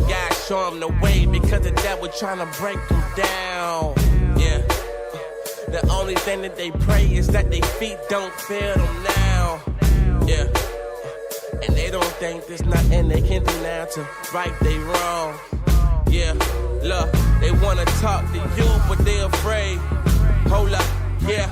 God show him the way because the devil tryna break him down. Yeah. The only thing that they pray is that their feet don't fail them now. Yeah. And they don't think there's nothing they can do now to right they wrong. Yeah. Look, they wanna talk to you, but they're afraid. Hold up, yeah.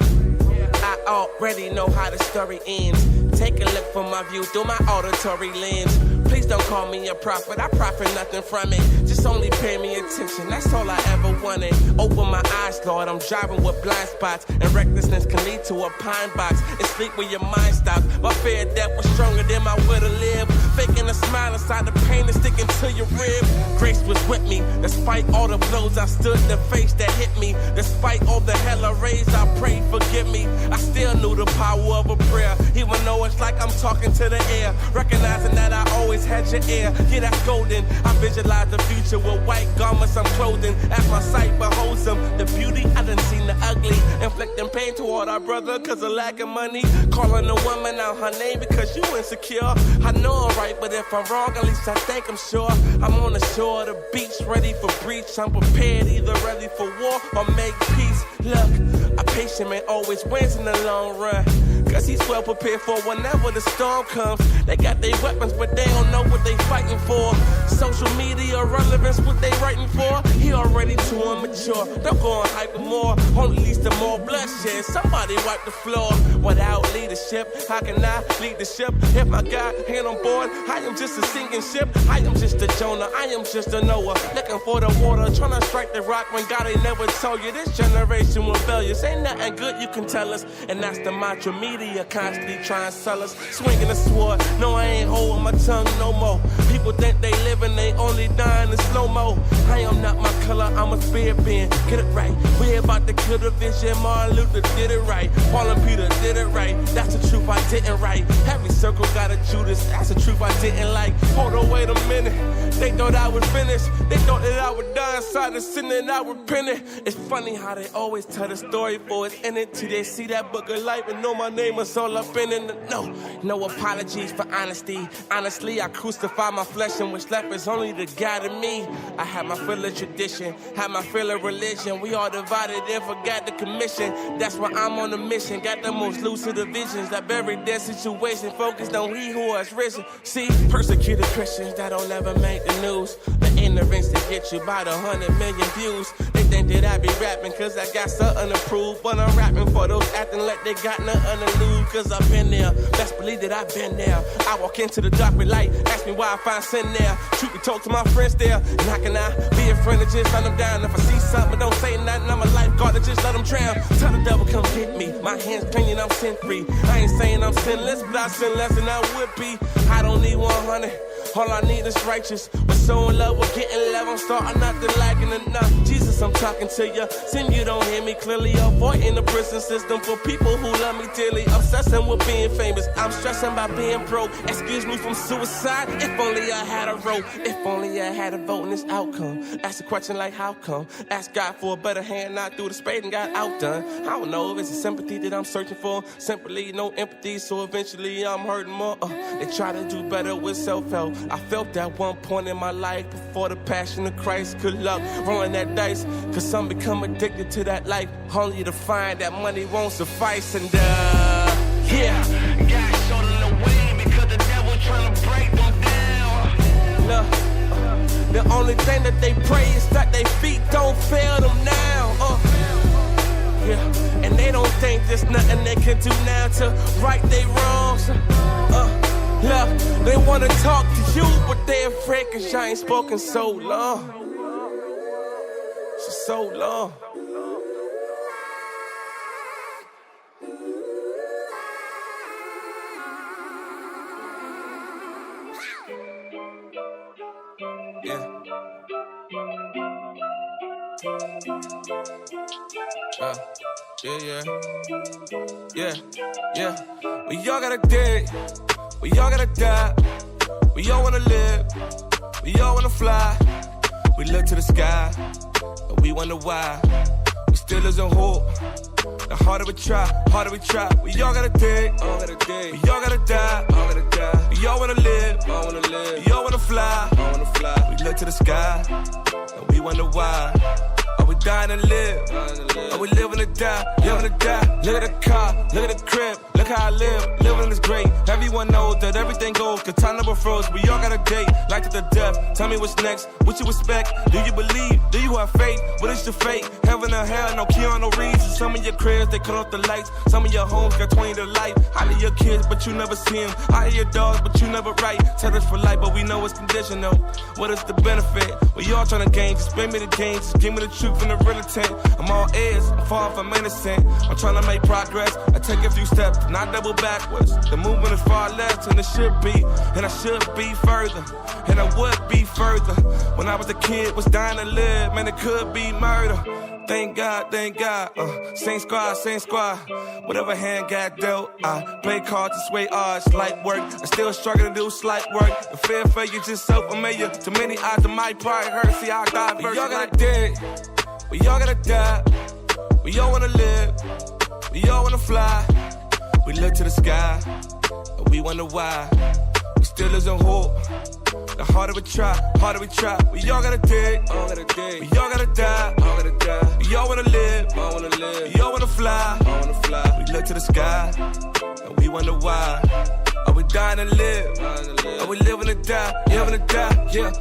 I already know how the story ends. Take a look from my view through my auditory lens. Please don't call me a prophet, I profit nothing from it. Just only pay me attention, that's all I ever wanted. Open my eyes, Lord, I'm driving with blind spots. And recklessness can lead to a pine box. And sleep where your mind stops. My fear of death was stronger than my will to live. Faking a smile inside the pain and sticking to your rib. Grace was with me, despite all the blows I stood in the face that hit me. Despite all the hell I raised, I prayed, forgive me. I still knew the power of a prayer, even though it's like I'm talking to the air. Recognizing that I always had your ear, yeah, that's golden. I visualize the future with white garments I'm clothing. As my sight beholds them, the beauty, I done seen the ugly. Inflicting pain toward our brother cause of lack of money. Calling a woman out her name because you insecure. I know I'm right, but if I'm wrong, at least I think I'm sure. I'm on the shore of the beach, ready for breach. I'm prepared, either ready for war or make peace. Look, a patient man always wins in the long run, cause he's well prepared for whenever the storm comes. They got their weapons, but they don't know what they fighting for. Social media relevance, what they writing for. He already too immature, don't go and hype him more. Only leads to more bloodshed. Somebody wipe the floor. Without leadership, how can I lead the ship? If my God ain't on board, I am just a sinking ship. I am just a Jonah, I am just a Noah. Looking for the water, trying to strike the rock when God ain't never told you. This generation rebellious, ain't nothing good you can tell us. And that's the mantra media constantly trying to sell us. Swinging a sword, no I ain't holding my tongue no more. People think they living, they only dying in slow-mo. I am not my color, I'm a spirit being, get it right. We about to kill the vision, Martin Luther did it right. Paul and Peter did it right, that's the truth I didn't write. Every circle got a Judas, that's the truth I didn't like. Hold on, wait a minute, they thought I was finished. They thought that I would die inside the sin and I repented. It's funny how they always tell the story for it's in it till they see that book of life and know my name is all up in it. No apologies for honesty. Honestly, I crucify my flesh and what's left is only the God in me. I had my fill of tradition, had my fill of religion. We all divided and forgot the commission. That's why I'm on a mission. Got the most lucid visions that buried their situation. Focused on he who has risen. See, persecuted Christians that don't ever make the news. The ignorance to get you by the 100 million views. They think that I be rapping cause I got something to prove. But I'm rapping for those acting like they got nothing to lose. Cause I've been there, best believe that I've been there. I walk into the dark with light, ask me why I find sin there. Truth be told to my friends there, and how can I be a friend and just let them down? If I see something, don't say nothing, I'm a lifeguard to just let them drown. Tell the devil come get me, my hands clean and I'm sin free. I ain't saying I'm sinless, but I sin less than I would be. I don't need 100, all I need is righteous. But so in love with getting love, I'm starting not to lacking enough. Jesus, I'm talking to you, sin you don't hear me clearly. Avoiding the prison system for people who love me dearly. Obsessing with being famous, I'm stressing by being broke. Excuse me from suicide, if only I had a rope. If only I had a vote in this outcome. Ask a question like how come? Ask God for a better hand, not through the spade and got outdone. I don't know if it's a sympathy that I'm searching for. Simply no empathy, so eventually I'm hurting more. They try to do better with self-help. I felt that one point in my life before the passion of Christ. Good luck rolling that dice, cause some become addicted to that life, only to find that money won't suffice. And yeah, God showed them the way because the devil trying to break them down. Look, the only thing that they pray is that their feet don't fail them now. Yeah, and they don't think there's nothing they can do now to right their wrongs. Look, they wanna talk to you, but they afraid cause I ain't spoken so long. So long. Yeah. Yeah. We all gotta dig, we all gotta die. We all wanna live, we all wanna fly. We look to the sky, and we wonder why. We still losing hope. The harder we try, We all gotta dig, we all gotta die. We all wanna live, we all wanna fly. We look to the sky, and we wonder why. Are we dying to live? Are we living to die? Look at the car, look at the crib. Look how I live, living is great. Everyone knows that everything goes, cause time never froze. We all got a date, life to the death. Tell me what's next, what you expect. Do you believe? Do you have faith? What is your fate? Heaven or hell, no Keanu Reeves. In some of your cribs, they cut off the lights. Some of your homes got 20 to life. I hear your kids, but you never see them. I hear your dogs, but you never write. Tell us for life, but we know it's conditional. What is the benefit? We all trying to gain, just spend me the gains. Just give me the truth and the real intent. I'm all ears, I'm far from innocent. I'm trying to make progress. I take a few steps, not double backwards. The movement is far less than it should be, and I should be further, and I would be further. When I was a kid, was dying to live, man, it could be murder. Thank God, same squad. Whatever hand got dealt, I play cards to sway odds. Light work, I still struggle to do slight work. The fear of failure just so familiar. Too many odds of my pride hurt. See how God first. We all gotta dig, we all gotta die. We all wanna live, we all wanna fly. We look to the sky, and we wonder why. We still losing hope. The harder we try, We all gotta dig, we all gotta die. We all wanna live, we all wanna fly. We look to the sky, and we wonder why. Are we dying to live? Are we living to die? Yeah,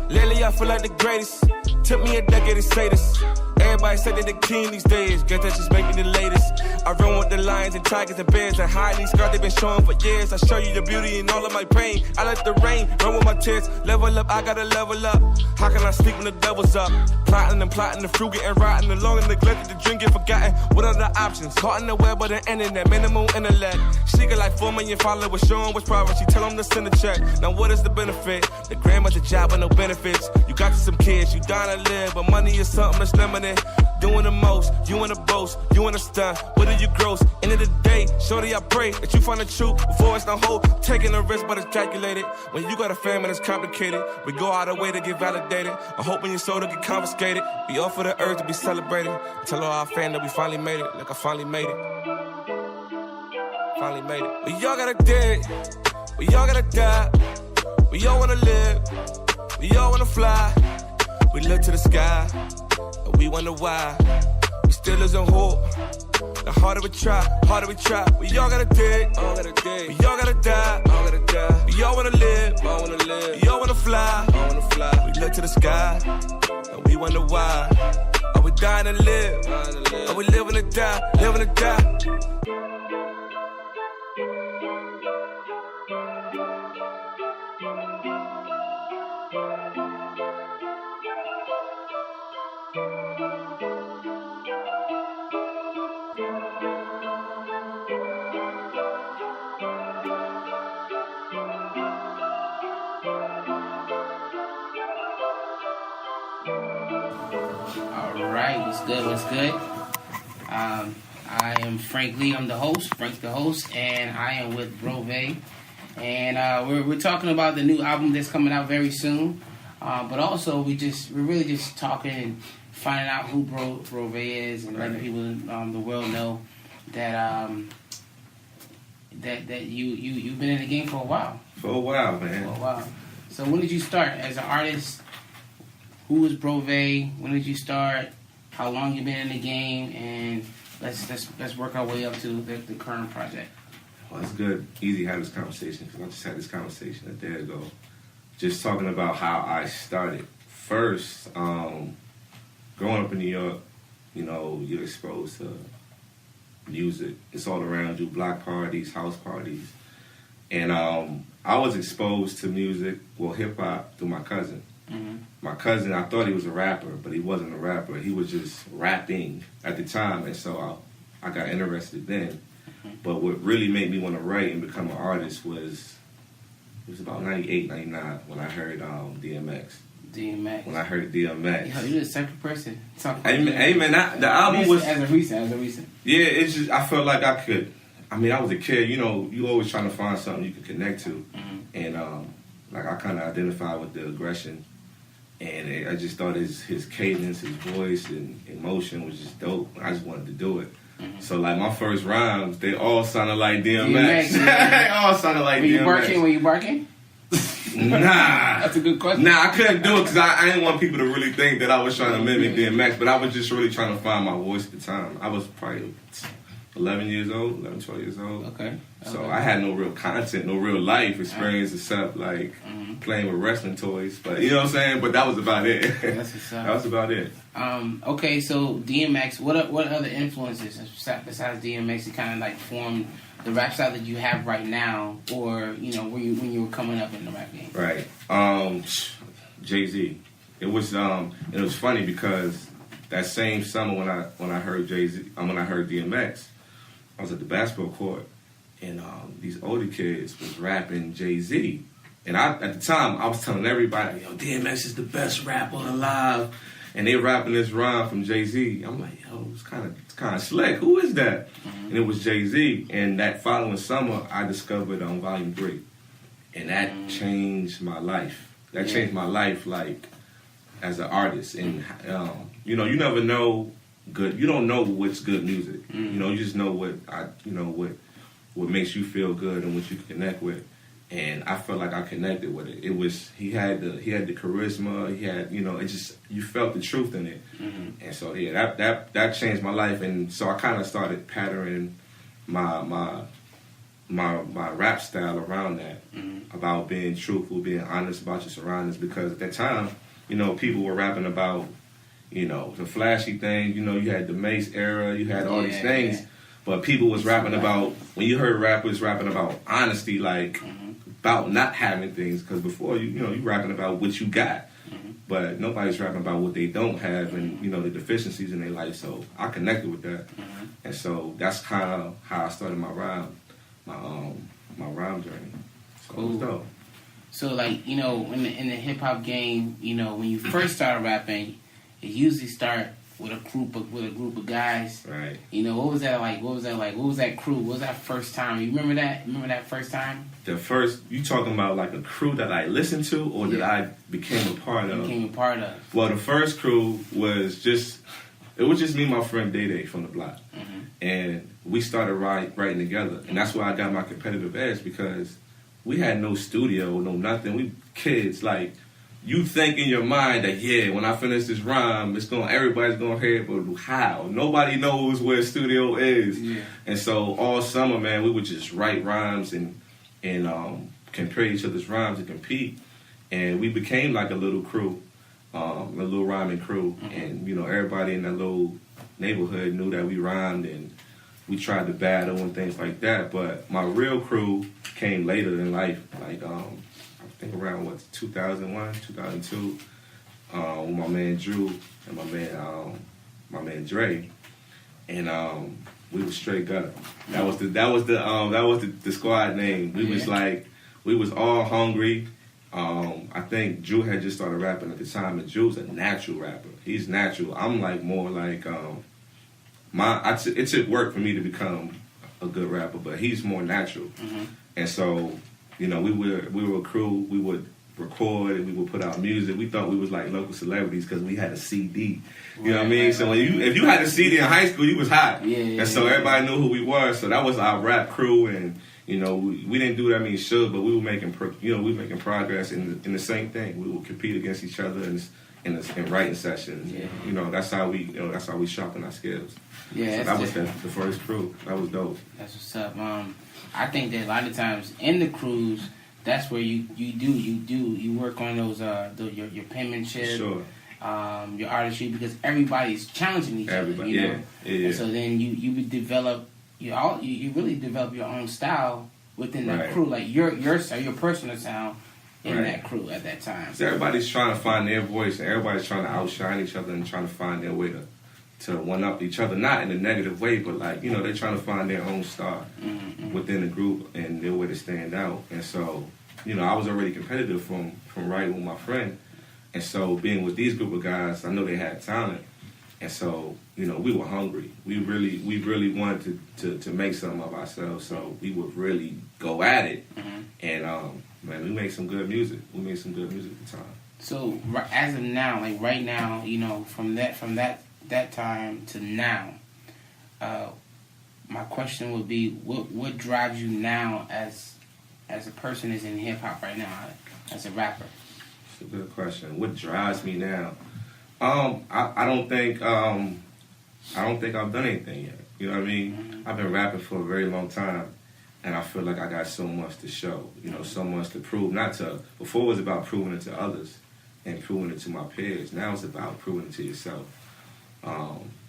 lately I feel like the greatest. Took me a decade to say this. Everybody say that they king these days. Guess that just make me the latest. I run with the lions and tigers and bears and hide these scars they've been showing for years. I show you the beauty in all of my pain. I let the rain run with my tears. Level up, I gotta level up. How can I sleep when the devil's up? Plotting, the fruit getting rotten. The long and neglected, the dream get forgotten. What are the options? Caught in the web of the internet, minimal intellect. She got like 4 million followers, showing what's private. She tell them to send a check. Now what is the benefit? The grandma's a job with no benefits. You got you some kids, you dying to live, but money is something that's limited. Doing the most, you in a boast, you in a stunt. What are you gross? End of the day, shorty, I pray that you find the truth before it's no hope. Taking a risk, but it's calculated. When you got a family, it's complicated. We go out of the way to get validated. I'm hoping your soul to get confiscated. We offer the urge to be celebrated. Tell all our fans that we finally made it. Like I finally made it. Finally made it. We all gotta dig. We all gotta die. We all wanna live. We all wanna fly. We look to the sky, and we wonder why. We still losing hope. The harder we try, We all gotta dig, we all gotta die. We all wanna live, we all wanna fly. We look to the sky, and we wonder why. Are we dying to live? Are we living to die? What's good? I am Frank Lee. I'm the host, Frank the host, and I am with Brove. And we're talking about the new album that's coming out very soon. But also we're really just talking and finding out who Brove is and letting people the world know that that you've been in the game for a while. For a while, man. For a while. So when did you start as an artist? Who was Brove? When did you start? How long you been in the game? And let's work our way up to the current project. Well, it's good, easy to have this conversation because I just had this conversation a day ago. Just talking about how I started. First, growing up in New York, you know, you're exposed to music. It's all around you, block parties, house parties. And I was exposed to music, well, hip-hop, through my cousin. Mm-hmm. My cousin, I thought he was a rapper, but he wasn't a rapper. He was just rapping at the time, and so I got interested then. Mm-hmm. But what really made me want to write and become an artist was, it was about 98, 99 when I heard DMX. DMX. When I heard DMX. Yo, you're the second person talking about Hey man, the album was as a recent. yeah. It's just I felt like I could. I mean, I was a kid. You know, you always trying to find something you can connect to, and like I kind of identified with the aggression, and I just thought his cadence, his voice, and emotion was just dope. I just wanted to do it. So like my first rhymes, they all sounded like DMX. They all sounded like DMX. Were you barking? Nah. That's a good question. Nah, I couldn't do it because I didn't want people to really think that I was trying to mimic DMX, but I was just really trying to find my voice at the time. I was probably 12 years old. Okay. So I had no real content, no real life experience except like playing with wrestling toys. But you know what I'm saying? But that was about it. That's what's up. That was about it. Okay, so DMX, what other influences besides DMX that kind of like formed the rap style that you have right now, or you know when you were coming up in the rap game? Right. Jay-Z. It was funny because that same summer when I heard Jay-Z, when I heard DMX, I was at the basketball court and these older kids was rapping Jay-Z. And at the time I was telling everybody, yo, DMX is the best rapper alive. And they rapping this rhyme from Jay-Z. I'm like, yo, it's kind of slick. Who is that? And it was Jay-Z. And that following summer, I discovered on Volume 3. And that changed my life. That changed my life, like, as an artist. And, you know, you never know good. You don't know what's good music. You know, you just know what makes you feel good and what you can connect with. And I felt like I connected with it. It was he had the charisma. He had you felt the truth in it. And so that changed my life. And so I kind of started patterning my rap style around that, about being truthful, being honest about your surroundings. Because at that time, you know, people were rapping about the flashy things. You know, you had the Mace era, you had all these things, but people was rapping about, when you heard rappers rapping about honesty, like. About not having things, because before you rapping about what you got, but nobody's rapping about what they don't have and the deficiencies in their life. So I connected with that, and so that's kind of how I started my rhyme journey. So cool. It was dope. So like in the hip hop game, when you first started rapping, it usually start with a group of guys. Right. What was that like? What was that crew? What was that first time? You remember that? Remember that first time? The first, you talking about like a crew that I listened to or that I became a part of? Well, the first crew was just me and my friend Day Day from the block. And we started writing together. And that's why I got my competitive edge, because we had no studio, no nothing. We kids, like, you think in your mind that, when I finish this rhyme, everybody's gonna hear it, but how? Nobody knows where a studio is. Yeah. And so all summer, man, we would just write rhymes and compare each other's rhymes and compete. And we became like a little crew, a little rhyming crew. And, everybody in that little neighborhood knew that we rhymed, and we tried to battle and things like that. But my real crew came later in life, like, I think around 2001, 2002, with my man Drew and my man Dre, and we was straight gutter. That was the squad name. We was all hungry. I think Drew had just started rapping at the time, and Drew's a natural rapper. He's natural. I'm like more like it took work for me to become a good rapper, but he's more natural, and so. We were a crew. We would record and we would put out music. We thought we was like local celebrities because we had a CD. You know what I mean? So if you had a CD in high school, you was hot. And so everybody knew who we were. So that was our rap crew, and we didn't do that many shows, but we were making progress in the same thing. We would compete against each other in writing sessions. Yeah. That's how we sharpen our skills. Yeah, so that was the first crew. That was dope. That's what's up. I think that a lot of times in the crews, that's where you work on those your penmanship, sure. Your artistry, because everybody's challenging each other. Yeah. And so then you would develop you really develop your own style within that crew, like your personal sound in that crew at that time. So everybody's trying to find their voice, and everybody's trying to outshine each other and trying to find their way to one up each other, not in a negative way, but like they're trying to find their own star within the group and their way to stand out. And so I was already competitive from writing with my friend, And so being with these group of guys, I know they had talent. And so, you know, we were hungry. We really wanted to make something of ourselves. So we would really go at it. And man, we made some good music. We made some good music at the time. So as of now, like right now, you know, from that time to now, my question would be, what drives you now as a person is in hip hop right now, as a rapper? It's a good question. What drives me now? I don't think I've done anything yet. You know what I mean? I've been rapping for a very long time, and I feel like I got so much to show. You know, so much to prove. Before it was about proving it to others and proving it to my peers. Now it's about proving it to yourself.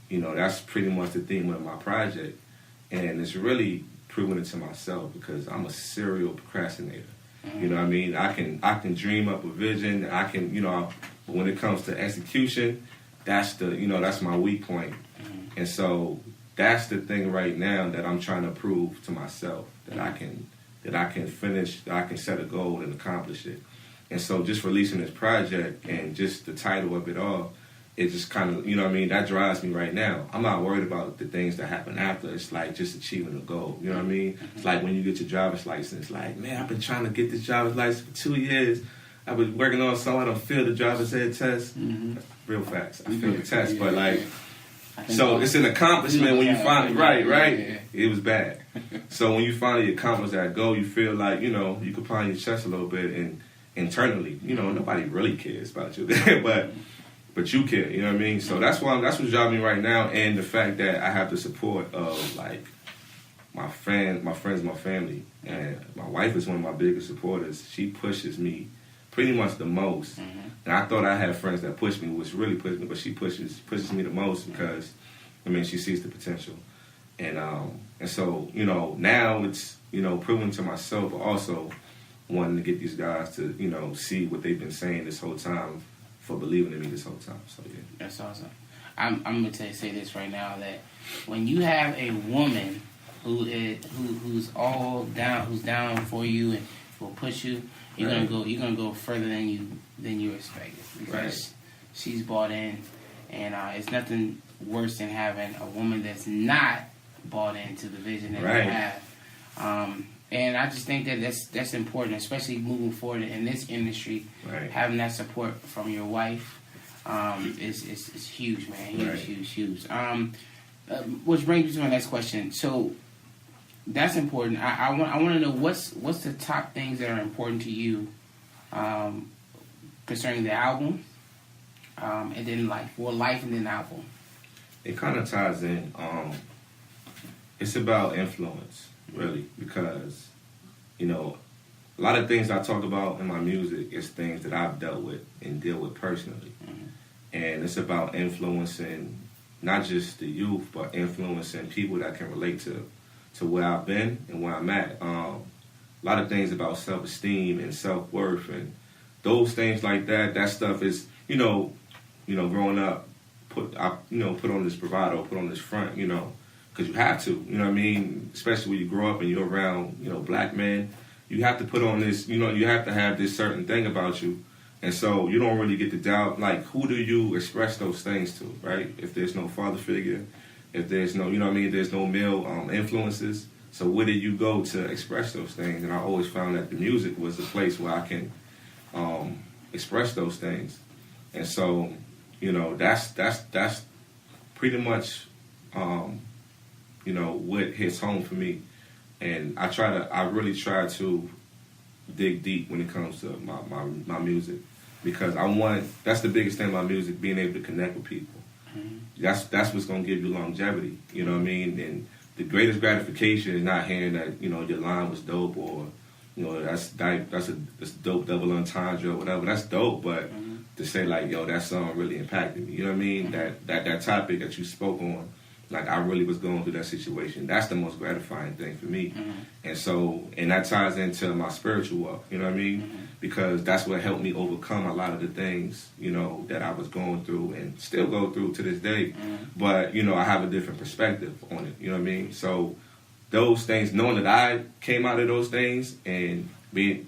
You know, that's pretty much the theme of my project, and it's really proving it to myself because I'm a serial procrastinator. You know what I mean? I can dream up a vision. I can, you know, but when it comes to execution, that's my weak point. And so that's the thing right now that I'm trying to prove to myself that I can finish, that I can set a goal and accomplish it. And so just releasing this project and just the title of it all, it just kind of, you know what I mean, that drives me right now. I'm not worried about the things that happen after. It's like just achieving a goal. You know what I mean? It's like when you get your driver's license, like, man, I've been trying to get this driver's license for 2 years. I was working on something. I don't feel the driver's ed test. Real facts. I feel the test, but like, so it's an accomplishment when you finally, right? Yeah. It was bad. So when you finally accomplish that goal, you feel like, you know, you can pound your chest a little bit, and internally, you know, nobody really cares about you, but you care, you know what I mean? So that's what's driving me right now, and the fact that I have the support of like my friends, my family, and my wife is one of my biggest supporters. She pushes me pretty much the most. And I thought I had friends that pushed me, which really pushed me, but she pushes me the most because, I mean, she sees the potential. And so, you know, now it's, you know, proving to myself, but also wanting to get these guys to, you know, see what they've been saying this whole time, for believing in me this whole time. So yeah, that's awesome. I'm gonna say this right now, that when you have a woman who's all down, who's down for you and will push you, you're gonna go further than you expected, because she's bought in, and it's nothing worse than having a woman that's not bought into the vision that you have. And I just think that that's important, especially moving forward in this industry. Having that support from your wife is huge, man. Huge. Which brings me to my next question. So that's important. I want to know what's the top things that are important to you concerning the album, and then life and then album. It kind of ties in. It's about influence, really, because, you know, a lot of things I talk about in my music is things that I've dealt with and deal with personally. And it's about influencing not just the youth, but influencing people that can relate to where I've been and where I'm at. A lot of things about self-esteem and self-worth and those things like that. That stuff is, you know, growing up, put on this bravado, put on this front, you know, because you have to, you know what I mean? Especially when you grow up and you're around, you know, black men, you have to put on this, you know, you have to have this certain thing about you. And so you don't really get to doubt, like, who do you express those things to, right? If there's no father figure, if there's no, you know what I mean, there's no male influences. So where did you go to express those things? And I always found that the music was a place where I can express those things. And so, you know, that's pretty much, you know, what hits home for me. And I really try to dig deep when it comes to my music, because that's the biggest thing about music, being able to connect with people. That's what's going to give you longevity, you know what I mean? And the greatest gratification is not hearing that, you know, your line was dope, or, you know, that's a dope double entendre or whatever. That's dope, but to say, like, yo, that song really impacted me, you know what I mean? That topic that you spoke on, like, I really was going through that situation. That's the most gratifying thing for me. And that ties into my spiritual walk, you know what I mean? Because that's what helped me overcome a lot of the things, you know, that I was going through and still go through to this day. But, you know, I have a different perspective on it, you know what I mean? So those things, knowing that I came out of those things and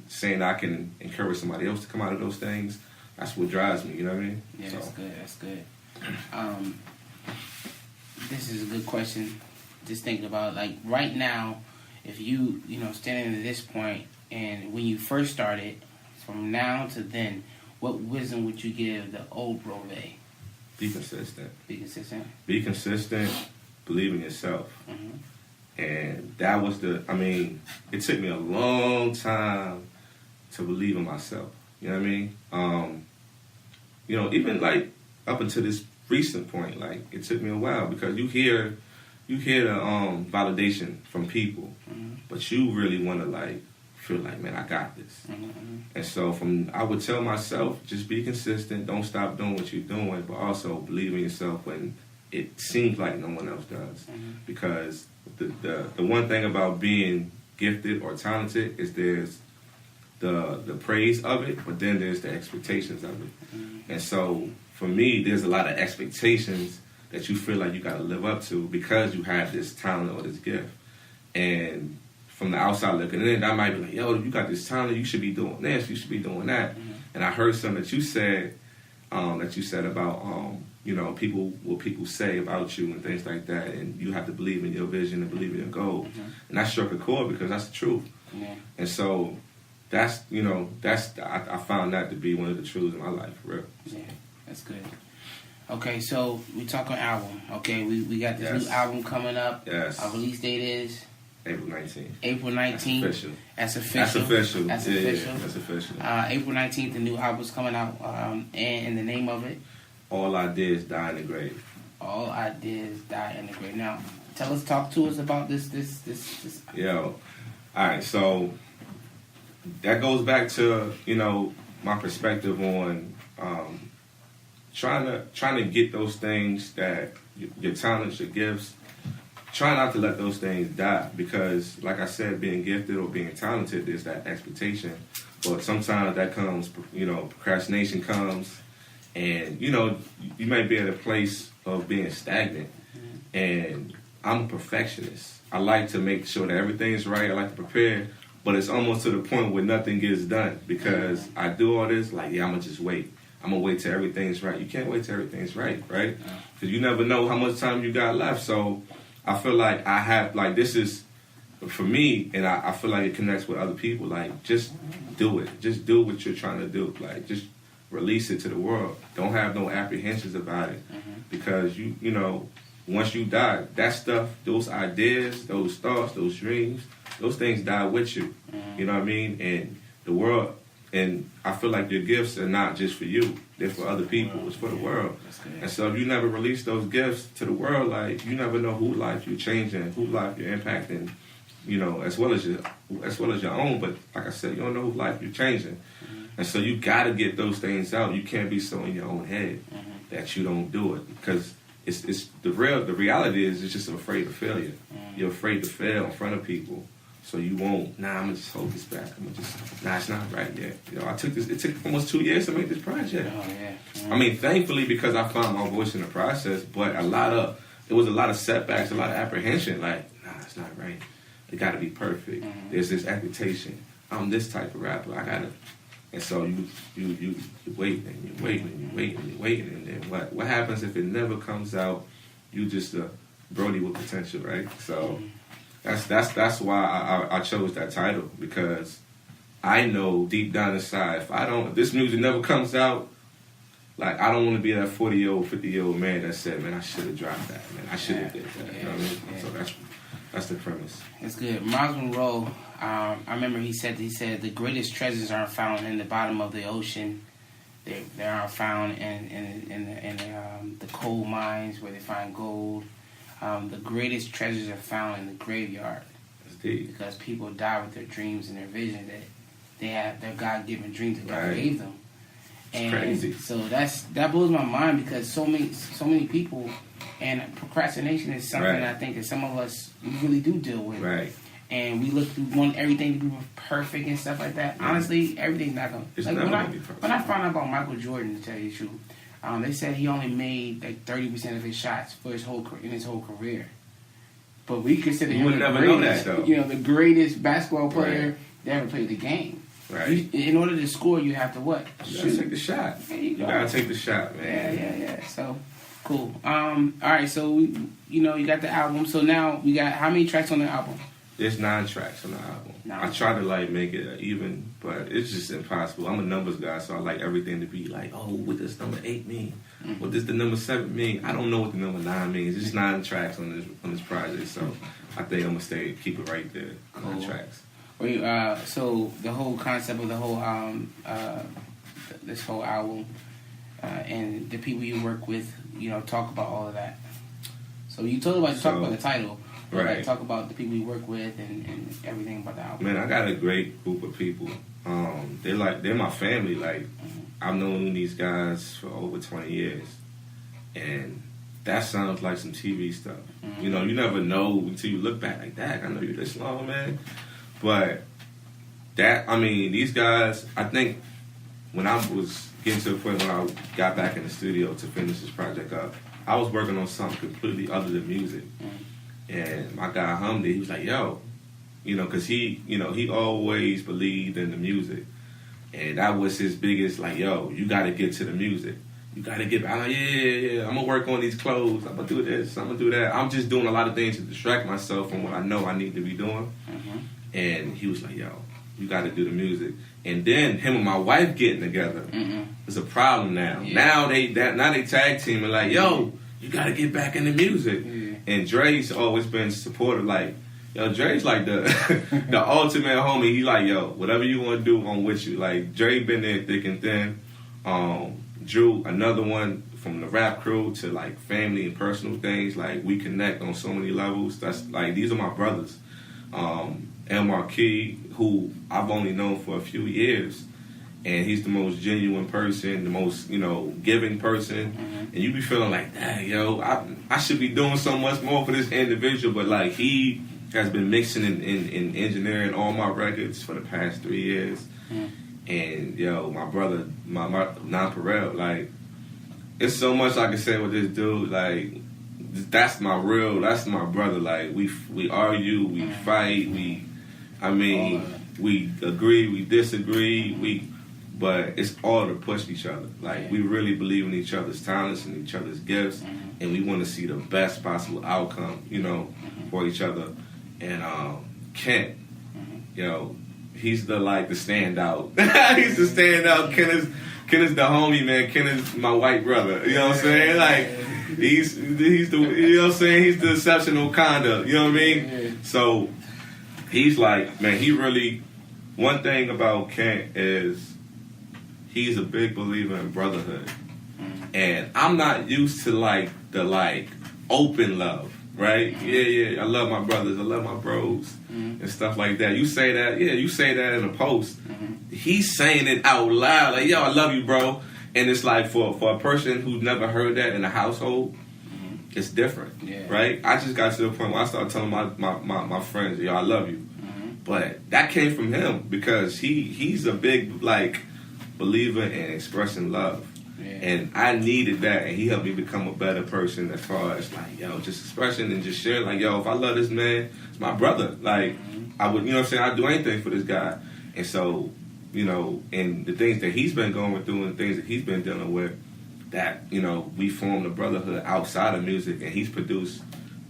saying I can encourage somebody else to come out of those things, that's what drives me. You know what I mean? Yeah, that's good. That's good. This is a good question. Just thinking about like right now, if you standing at this point, and when you first started, from now to then, what wisdom would you give the old Brove? Be consistent. Be consistent. Be consistent. Believe in yourself. Mm-hmm. And that was it took me a long time to believe in myself. You know what I mean? Even like up until this recent point, like it took me a while because you hear the validation from people, mm-hmm. but you really want to like feel like, man, I got this. Mm-hmm. And so I would tell myself, just be consistent, don't stop doing what you're doing, but also believe in yourself when it seems like no one else does. Mm-hmm. Because the one thing about being gifted or talented is there's the praise of it, but then there's the expectations of it. Mm-hmm. And so for me, there's a lot of expectations that you feel like you got to live up to because you have this talent or this gift. And from the outside looking in, I might be like, yo, you got this talent, you should be doing this, you should be doing that. Mm-hmm. And I heard something that you said about, what people say about you and things like that. And you have to believe in your vision and believe in your goals. Mm-hmm. And that struck a chord because that's the truth. Yeah. And so I found that to be one of the truths in my life, for real. Yeah, that's good. Okay, so we talking album. Okay, we got this new album coming up. Yes. Our release date is April 19th. April 19th. That's official. That's official. That's official. That's official. April 19th, the new album's coming out, and the name of it? All I Did Is Die in the Grave. All I Did Is Die in the Grave. Now, talk to us about this. Yo, all right. So that goes back to my perspective on trying to get those things that your talents, your gifts. Try not to let those things die because, like I said, being gifted or being talented, there's that expectation. But sometimes that comes, procrastination comes, and you might be at a place of being stagnant. And I'm a perfectionist. I like to make sure that everything's right. I like to prepare, but it's almost to the point where nothing gets done because I do all this. Like, I'm gonna just wait. I'm gonna wait till everything's right. You can't wait till everything's right? Because you never know how much time you got left. So I feel like I have, like, this is, for me, and I feel like it connects with other people, like, just do it. Just do what you're trying to do. Like, just release it to the world. Don't have no apprehensions about it. Because, once you die, that stuff, those ideas, those thoughts, those dreams, those things die with you. You know what I mean? And the world, and I feel like your gifts are not just for you. They're for other people. It's for the world. And so if you never release those gifts to the world, like, you never know whose life you're changing, whose life you're impacting, as well as your own. But like I said, you don't know whose life you're changing. And so you got to get those things out. You can't be so in your own head that you don't do it. Because it's the reality is it's just afraid of failure. You're afraid to fail in front of people. So you won't, I'm going to just hold this back. It's not right yet. It took almost 2 years to make this project. Oh, yeah. I mean, thankfully, because I found my voice in the process, but it was a lot of setbacks, a lot of apprehension. Like, it's not right. It got to be perfect. There's this expectation. I'm this type of rapper. I got to. And so you wait and you wait and you wait and you wait. And then what happens if it never comes out? You just a Brody with potential, right? So that's why I chose that title, because I know deep down inside, if this music never comes out, like, I don't want to be that 40-year-old, 50-year-old man that said, man, I should have dropped that, man. I should have did that. You know what I mean? So that's the premise. It's good. Miles Monroe, I remember he said the greatest treasures aren't found in the bottom of the ocean. They aren't found in the coal mines where they find gold. The greatest treasures are found in the graveyard. That's deep. Because people die with their dreams and their vision that they have, their God-given dreams that God gave them. And crazy. So that blows my mind, because so many people, and procrastination is something I think that some of us really do deal with. Right. And we want everything to be perfect and stuff like that. Honestly, everything's not gonna. It's like, never gonna be perfect. When I found out about Michael Jordan, to tell you the truth, they said he only made like 30% of his shots for his whole career. But we consider him would the never greatest, know that, though. the greatest basketball player that ever played the game. Right. In order to score, you have to what? You gotta take the shot. There you go. Gotta take the shot, man. Yeah. So cool. All right. So you got the album. So now we got how many tracks on the album? There's 9 tracks on the album. I try to like make it even, but it's just impossible. I'm a numbers guy, so I like everything to be like, oh, what does number 8 mean? Mm-hmm. What does the number 7 mean? I don't know what the number 9 means. It's just 9 tracks on this project, so I think I'm gonna keep it right there. Cool. 9 tracks. So the whole concept of the whole this whole album and the people you work with, talk about all of that. So you talk about the title. Right. Like, talk about the people you work with and everything about the album. Man, I got a great group of people. They're my family. Like, I've known these guys for over 20 years. And that sounds like some TV stuff. Mm-hmm. You never know until you look back like that. I know you this long, man. But these guys, I think when I was getting to the point when I got back in the studio to finish this project up, I was working on something completely other than music. Mm-hmm. And my guy Hamdi, he was like, yo, because he always believed in the music. And that was his biggest, like, yo, you got to get to the music. You got to get, I'm like, yeah, I'm going to work on these clothes. I'm going to do this, I'm going to do that. I'm just doing a lot of things to distract myself from what I know I need to be doing. Mm-hmm. And he was like, yo, you got to do the music. And then him and my wife getting together is a problem now. Yeah. Now they tag team and like, yo, you got to get back into music. Yeah. And Dre's always been supportive. Like, yo, Dre's like the the ultimate homie. He like, yo, whatever you want to do, I'm with you. Like, Dre been there thick and thin. Drew, another one from the rap crew to like family and personal things. Like, we connect on so many levels. That's like, these are my brothers. El Marquis, who I've only known for a few years. And he's the most genuine person, the most, giving person. Mm-hmm. And you be feeling like, dang, yo, I should be doing so much more for this individual. But, like, he has been mixing and engineering all my records for the past 3 years. Mm-hmm. And, yo, my brother, my Nonpareil, like, it's so much I can say with this dude. Like, that's my brother. Like, we argue, we fight, we agree, we disagree, but it's all to push each other. Like, we really believe in each other's talents and each other's gifts, and we want to see the best possible outcome, for each other. And Kent, he's the standout. He's the standout. Ken is the homie, man. Ken is my white brother. You know what I'm saying? Like, he's the he's the exceptional conduct. You know what I mean? Yeah. So he's like, man, he really. One thing about Kent is he's a big believer in brotherhood, and I'm not used to the open love, right? Yeah. I love my brothers. I love my bros and stuff like that. You say that, you say that in a post. He's saying it out loud, like, yo, I love you, bro. And it's like for a person who's never heard that in a household, it's different, right? I just got to the point where I started telling my friends, yo, I love you. But that came from him because he's a big, believer in expressing love. Yeah. And I needed that, and he helped me become a better person as far as, just expressing and just sharing, if I love this man, it's my brother. I would, I'd do anything for this guy. And so, and the things that he's been going through and things that he's been dealing with, that, we formed a brotherhood outside of music, and he's produced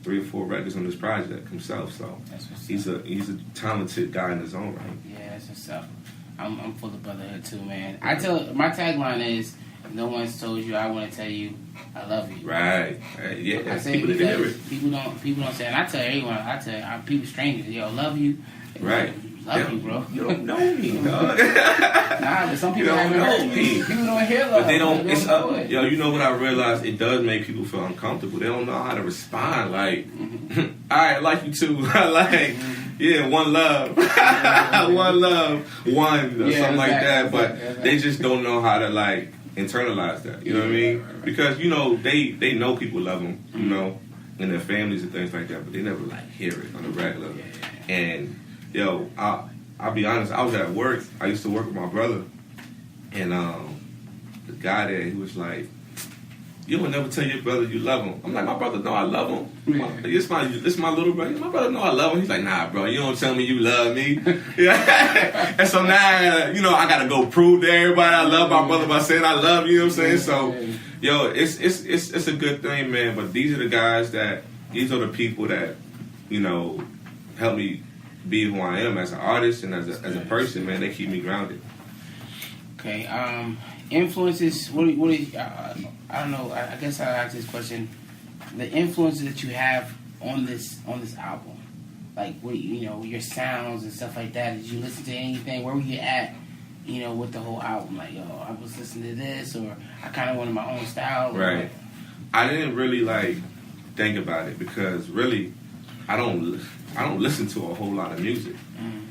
3 or 4 records on this project himself. So he's a talented guy in his own right. Yeah, that's what's up. I'm full of brotherhood too, man. My tagline is, if no one's told you, I want to tell you, I love you. Right. Yeah. I say because people don't say, and I tell everyone, people strangers, yo, love you. Right. Love you, bro. You don't know me, dog. But some people don't know me. People don't hear love. But they don't. It's up. Yo, you know what I realized? It does make people feel uncomfortable. They don't know how to respond. Like, all right, I like you too. Yeah, one love, one love, one or something like that. But they just don't know how to internalize that. You know what I mean? Because they know people love them. And their families and things like that. But they never hear it on the regular. And yo, I'll be honest. I was at work. I used to work with my brother, and the guy there, he was like, you will never tell your brother you love him. I'm like, my brother know I love him. It's my little brother. My brother know I love him. He's like, nah, bro, you don't tell me you love me. Yeah. And so now, you know, I gotta go prove to everybody I love my brother by saying I love you. You know what I'm saying? So, yo, it's a good thing, man. But these are the people that, you know, help me be who I am as an artist and as a person, man. They keep me grounded. Okay. Influences. What is? I don't know. I guess I'll ask this question: the influences that you have on this album, like what you know, your sounds and stuff like that. Did you listen to anything? Where were you at? You know, with the whole album, like, yo, I was listening to this, or I kind of wanted my own style. Right. I didn't really like think about it because really, I don't listen to a whole lot of music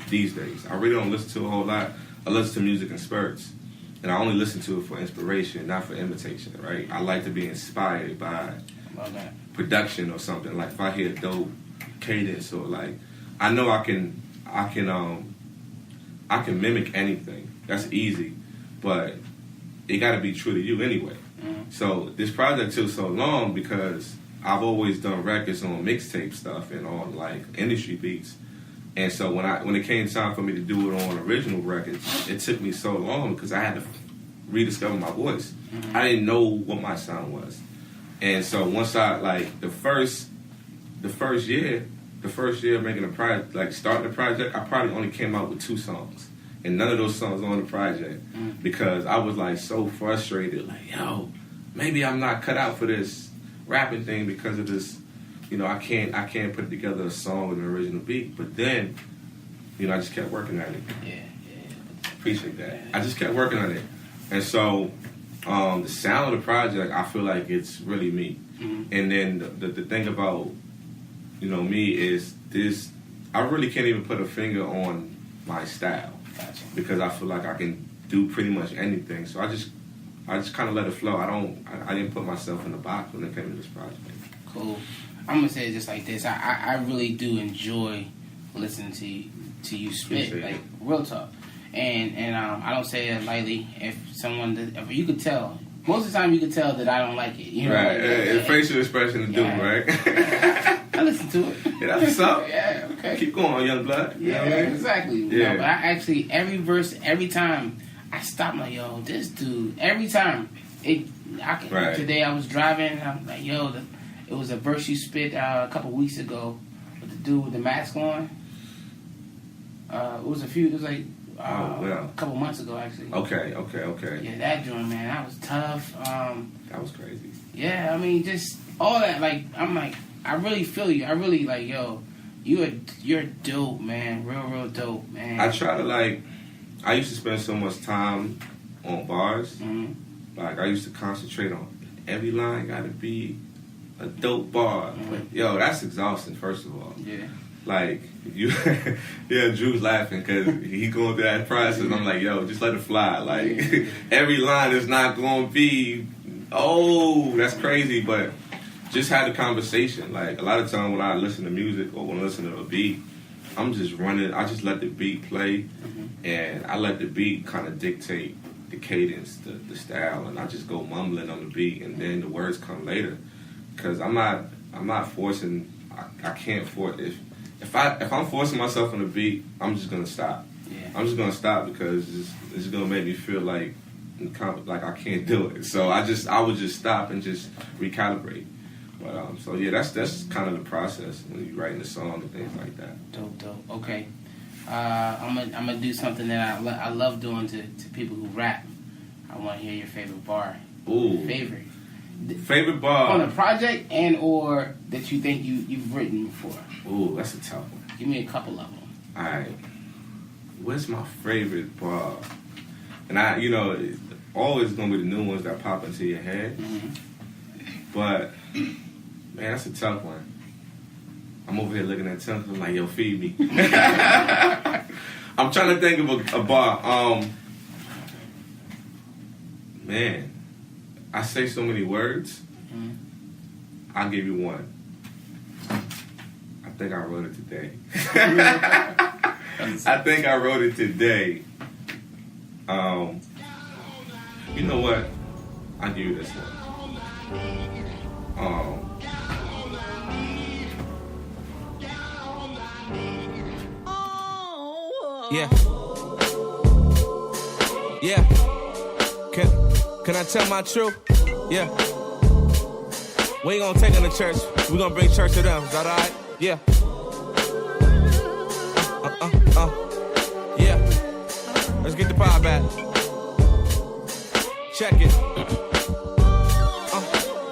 these days. I really don't listen to a whole lot. I listen to music in spurts. And I only listen to it for inspiration, not for imitation, right? I like to be inspired by production or something. Like if I hear dope cadence or like, I know I can mimic anything. That's easy, but it got to be true to you anyway. So this project took so long because I've always done records on mixtape stuff and on like industry beats. And so when it came time for me to do it on original records, it took me so long because I had to rediscover my voice. I didn't know what my sound was. And so once I like the first year making a project, like starting the project, I probably only came out with 2 songs. And none of those songs on the project because I was like so frustrated, like, yo, maybe I'm not cut out for this rapping thing because of this. You know, I can't put together a song with an original beat. But then, you know, I just kept working at it. Yeah. Appreciate that. I just kept working on it. And so, the sound of the project, I feel like it's really me. And then the thing about, you know, me is this, I really can't even put a finger on my style. Gotcha. Because I feel like I can do pretty much anything. So I just kind of let it flow. I didn't put myself in a box when it came to this project. Cool. I'm gonna say it just like this. I really do enjoy listening to you spit, like real talk, and I don't say that lightly. If you could tell, most of the time you could tell that I don't like it. You know, right? It's facial expression to do, right? I listen to it. Yeah, that's what's up. Yeah, okay. Keep going, young blood. Yeah, you know what I mean? Exactly. Yeah. You know, but I actually every verse, every time I stop, like, yo, this dude. Every time Right. Today I was driving, and I'm like, yo. It was a verse you spit a couple weeks ago with the dude with the mask on. It was like a couple months ago, actually. Okay. Yeah, that joint, man, that was tough. That was crazy. Yeah, I mean, just all that. Like, I'm like, I really feel you. I really like, yo, you're dope, man. Real dope, man. I try to I used to spend so much time on bars. Like I used to concentrate on every line. Got to be a dope bar. But, yo, that's exhausting, first of all. Yeah. Like, you, yeah, Drew's laughing because he going through that process. And I'm like, yo, just let it fly. Like, every line is not going to be, oh, that's crazy. But just had a conversation. Like, a lot of time when I listen to music or when I listen to a beat, I'm just running. I just let the beat play. And I let the beat kind of dictate the cadence, the style. And I just go mumbling on the beat. And then the words come later. Because I'm not forcing. I can't force. If I'm forcing myself on a beat, I'm just gonna stop. Yeah. I'm just gonna stop because it's gonna make me feel like I can't do it. So I would just stop and just recalibrate. But so yeah, that's kind of the process when you're writing a song and things like that. Dope. Okay, I'm gonna do something that I love doing to people who rap. I want to hear your favorite bar. Ooh. Favorite bar on a project and or that you think you've written before. Ooh, that's a tough one. Give me a couple of them. All right. What's my favorite bar? And you always gonna be the new ones that pop into your head. But man, that's a tough one. I'm over here looking at Tim. I'm like, yo, feed me. I'm trying to think of a bar. Man. I say so many words. I'll give you one. I think I wrote it today. You know what? I'll give you this one. Yeah. Yeah. Can I tell my truth? Yeah. We ain't gonna take them to church. We gonna bring church to them. Is that alright? Yeah. Yeah. Let's get the power back. Check it.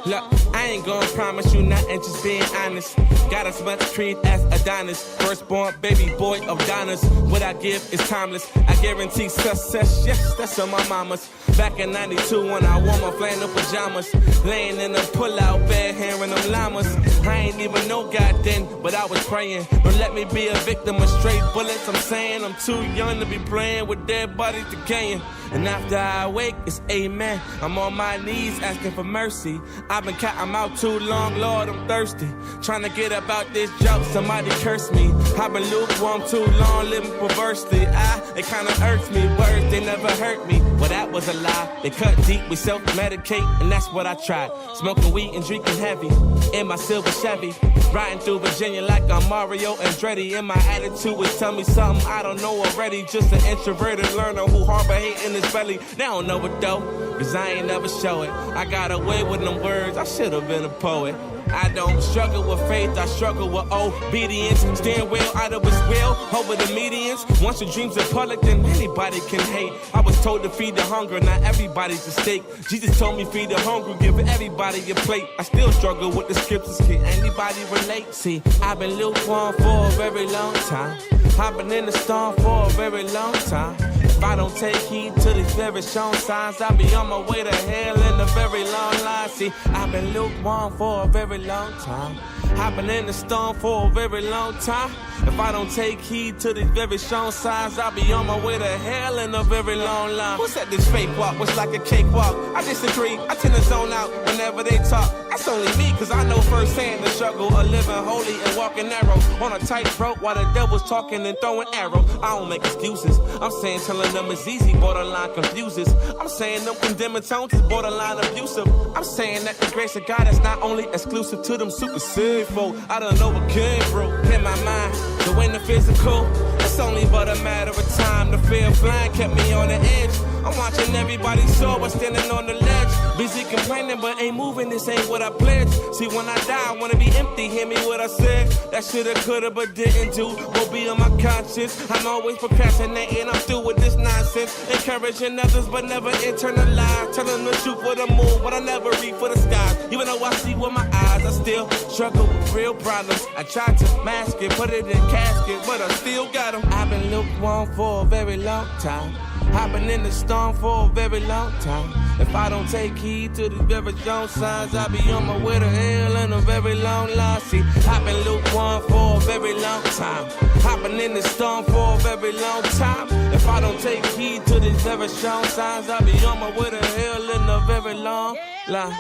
Look, I ain't gonna promise you nothing, just being honest. Got as much creed as Adonis, firstborn baby boy of Donna's. What I give is timeless. I guarantee success, yes, that's on my mama's. Back in 92 when I wore my flannel pajamas, laying in a pull-out bed, hearing them llamas. I ain't even know God then, but I was praying. Don't let me be a victim of straight bullets. I'm saying I'm too young to be playing with dead bodies decaying. And after I wake, it's amen. I'm on my knees asking for mercy. I've been counting out too long, Lord, I'm thirsty. Trying to get about this joke, somebody curse me. I've been lukewarm too long, living perversely. It kinda irks me, words, they never hurt me. Well, that was a lie. They cut deep, we self-medicate, and that's what I tried. Smoking weed and drinking heavy in my silver Chevy. Riding through Virginia like I'm Mario Andretti. And my attitude is tell me something I don't know already. Just an introverted learner who harbor hate in his belly. They don't know it though, cause I ain't never show it. I got away with them words, I should've been a poet. I don't struggle with faith, I struggle with obedience. Steering wheel out of his will, over the medians. Once your dreams are public, then anybody can hate. I was told to feed the hunger, not everybody's a steak. Jesus told me feed the hungry, give everybody a plate. I still struggle with the scriptures, can anybody relate? See, I've been lukewarm for a very long time. I've been in the storm for a very long time. If I don't take heed to these very shown signs, I'll be on my way to hell in a very long line. See, I've been lukewarm for a very long time. I've been in the storm for a very long time. If I don't take heed to these very shown signs, I'll be on my way to hell in a very long line. Who said this fake walk was like a cakewalk? I disagree, I tend to zone out whenever they talk. That's only me, cause I know firsthand the struggle of living holy and walking narrow on a tightrope while the devil's talking and throwing arrows. I don't make excuses. I'm saying telling them it's easy, borderline confuses. I'm saying them condemning tones is borderline abusive. I'm saying that the grace of God is not only exclusive to them super sinful. I don't know what came through in my mind. The way the physical, it's only but a matter of time. The fear of flying kept me on the edge. I'm watching everybody soar, I'm standing on the ledge. Busy complaining, but ain't moving, this ain't what I pledged. See, when I die, I wanna be empty, hear me what I said. That shoulda, coulda, but didn't do, will be on my conscience. I'm always procrastinating, I'm through with this nonsense. Encouraging others, but never internalize. Telling the truth for the moon, but I never reach for the skies. Even though I see with my eyes, I still struggle with real problems. I tried to mask it, put it in casket, but I still got them. I've been lukewarm for a very long time. I've been in the storm for a very long time. If I don't take heed to the very strong signs, I'll be on my way to hell in a very long line. See, I've been lukewarm for a very long time. I've been in the storm for a very long time. If I don't take heed to these very strong signs, I'll be on my way to hell in a very long line.